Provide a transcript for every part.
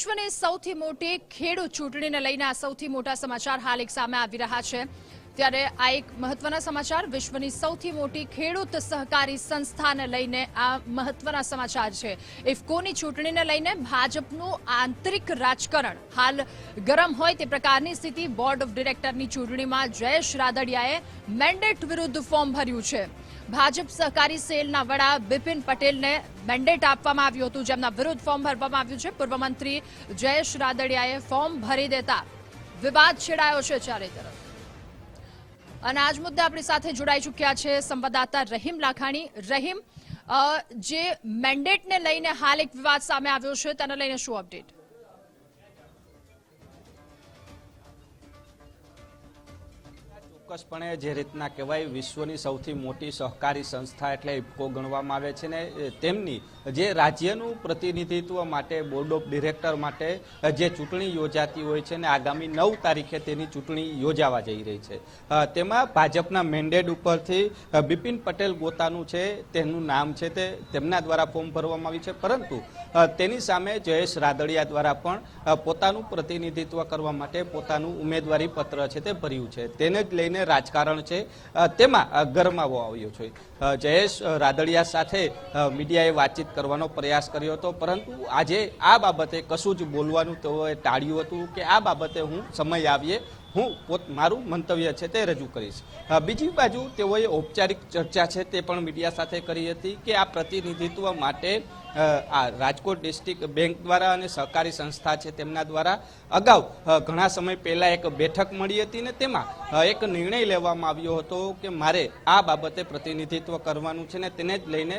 વિશ્વની સૌથી મોટી ખેડૂત ચૂંટણીને લઈને આ સૌથી મોટા સમાચાર હાલ એક સામે આવી રહ્યા છે। ત્યારે આ એક મહત્વના સમાચાર વિશ્વની સૌથી મોટી ખેડૂત સહકારી સંસ્થાને લઈને આ મહત્વના સમાચાર છે। ઇફકોની ચૂંટણીને લઈને ભાજપનું આંતરિક રાજકારણ હાલ ગરમ હોય તે પ્રકારની સ્થિતિ। બોર્ડ ઓફ ડિરેક્ટરની ચૂંટણીમાં જયેશ રાદડિયાએ મેન્ડેટ વિરુદ્ધ ફોર્મ ભર્યું છે। ભાજપ સહકારી સેલના વડા બિપિન પટેલને મેન્ડેટ આપવામાં આવ્યું હતું, જેમના વિરુદ્ધ ફોર્મ ભરવામાં આવ્યું છે। પૂર્વ મંત્રી જયેશ રાદડિયાએ ફોર્મ ભરી દેતા વિવાદ છેડાયો છે ચારે તરફ। અને આજ મુદ્દે આપણી સાથે જોડાઈ ચૂક્યા છે સંવાદદાતા રહીમ લાખાણી। રહીમ, જે મેન્ડેટને લઈને હાલ એક વિવાદ સામે આવ્યો છે, તેને લઈને શું અપડેટ? ચોક્કસપણે જે રીતના કહેવાય વિશ્વની સૌથી મોટી સહકારી સંસ્થા એટલે ઇફકો ગણવામાં આવે છે ને તેમની જે રાજ્યનું પ્રતિનિધિત્વ માટે બોર્ડ ઓફ ડિરેક્ટર માટે જે ચૂંટણી યોજાતી હોય છે ને આગામી 9 તારીખે તેની ચૂંટણી યોજાવા જઈ રહી છે। તેમાં ભાજપના મેન્ડેટ ઉપરથી બિપિન પટેલ ગોતાનું છે, તેનું નામ છે તે તેમના દ્વારા ફોર્મ ભરવામાં આવ્યું છે, પરંતુ તેની સામે જયેશ રાદડિયા દ્વારા પણ પોતાનું પ્રતિનિધિત્વ કરવા માટે પોતાનું ઉમેદવારી પત્ર છે તે ભર્યું છે। તેને જ લઈને રાજકારણ છે તેમાં ગરમાવો આવ્યો છે। જયેશ રાદડિયા સાથે મીડિયાએ વાતચીત કરવાનો પ્રયાસ કર્યો હતો, પરંતુ આજે આ બાબતે કશું જ બોલવાનું તેઓએ ટાળ્યું હતું કે આ બાબતે હું સમય આવીએ હું મારું મંતવ્ય છે તે રજૂ કરીશ। બીજી બાજુ તેઓએ ઔપચારિક ચર્ચા છે તે પણ મીડિયા સાથે કરી હતી કે આ પ્રતિનિધિત્વ માટે આ રાજકોટ ડિસ્ટ્રિક્ટ બેંક દ્વારા અને સહકારી સંસ્થા છે તેમના દ્વારા અગાઉ ઘણા સમય પહેલા એક બેઠક મળી હતી ને તેમાં એક નિર્ણય લેવામાં આવ્યો હતો કે મારે આ બાબતે પ્રતિનિધિત્વ કરવાનું છે ને તેને જ લઈને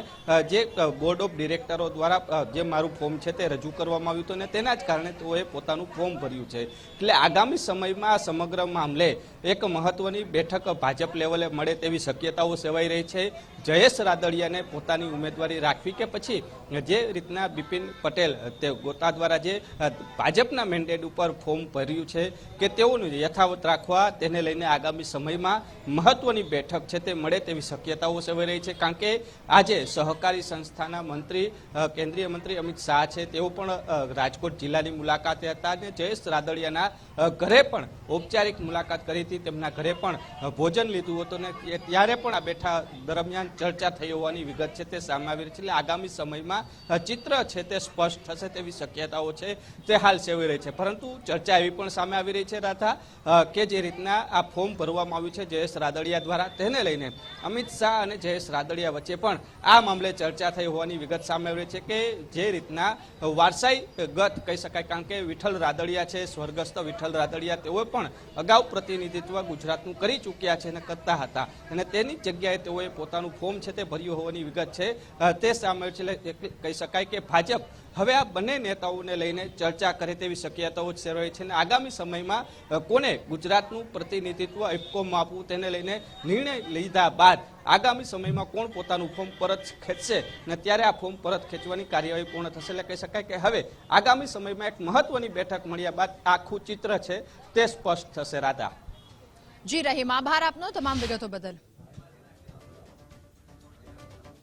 જે બોર્ડ ઓફ ડિરેક્ટરો દ્વારા જે મારું ફોર્મ છે તે રજૂ કરવામાં આવ્યું હતું ને તેના જ કારણે તેઓએ પોતાનું ફોર્મ ભર્યું છે। એટલે આગામી સમયમાં સમગ્ર મામલે એક મહત્વની બેઠક ભાજપ લેવલે મળે તેવી શક્યતાઓ સેવાઈ રહી છે। જયેશ રાદડિયાને પોતાની ઉમેદવારી રાખવી કે પછી જે રીતના બિપિન પટેલ તે ગોતા દ્વારા જે ભાજપના મેન્ડેટ ઉપર ફોર્મ ભર્યું છે કે તેઓનું યથાવત રાખવા તેને લઈને આગામી સમયમાં મહત્વની બેઠક છે તે મળે તેવી શક્યતાઓ સેવાઈ રહી છે। કારણ કે આજે સહકારી સંસ્થાના મંત્રી કેન્દ્રીય મંત્રી અમિત શાહ છે તેઓ પણ રાજકોટ જિલ્લાની મુલાકાતે હતા અને જયેશ રાદડિયાના ઘરે પણ ઔપચારિક મુલાકાત કરી હતી, તેમના ઘરે પણ ભોજન લીધું હતું ને ત્યારે પણ આ બેઠા દરમિયાન ચર્ચા થઈ હોવાની વિગત છે તે સામે આવી રહી છે। એટલે આગામી સમયમાં ચિત્ર છે તે સ્પષ્ટ થશે તેવી શક્યતાઓ છે તે હાલ સેવાઈ રહી છે। પરંતુ ચર્ચા એવી પણ સામે આવી રહી છે રાધા કે જે રીતના આ ફોર્મ ભરવામાં આવ્યું છે જયેશ રાદડિયા દ્વારા તેને લઈને અમિત શાહ અને જયેશ રાદડિયા વચ્ચે પણ આ મામલે ચર્ચા થઈ હોવાની વિગત સામે આવી રહી છે કે જે રીતના વારસાઈગત કહી શકાય, કારણ કે વિઠ્ઠલ રાદડિયા છે, સ્વર્ગસ્થ વિઠ્ઠલ રાદડિયા તેઓએ પણ અગાઉ પ્રતિનિધિત્વ ગુજરાતનું કરી ચૂક્યા છે અને કરતા હતા અને તેની જગ્યાએ તેઓએ પોતાનું ફોર્મ છે તે ભર્યું હોવાની વિગત છે તે સામે છે। કહી શકાય કે ભાજપ હવે આ બંને નેતાઓને લઈને ચર્ચા કરે તેવી શક્યતાઓ સેવાય છે અને આગામી સમયમાં કોને ગુજરાતનું પ્રતિનિધિત્વ ઇફકોમાં આપવું તેને લઈને નિર્ણય લીધા બાદ આગામી સમયમાં કોણ પોતાનું ફોર્મ પરત ખેંચશે અને ત્યારે આ ફોર્મ પરત ખેંચવાની કાર્યવાહી પૂર્ણ થશે। એટલે કહી શકાય કે હવે આગામી સમયમાં એક મહત્વની બેઠક મળ્યા બાદ આખું ચિત્ર છે તે સ્પષ્ટ થશે। રાધા જી રહીમ, આભાર આપનો તમામ વિગતો બદલ।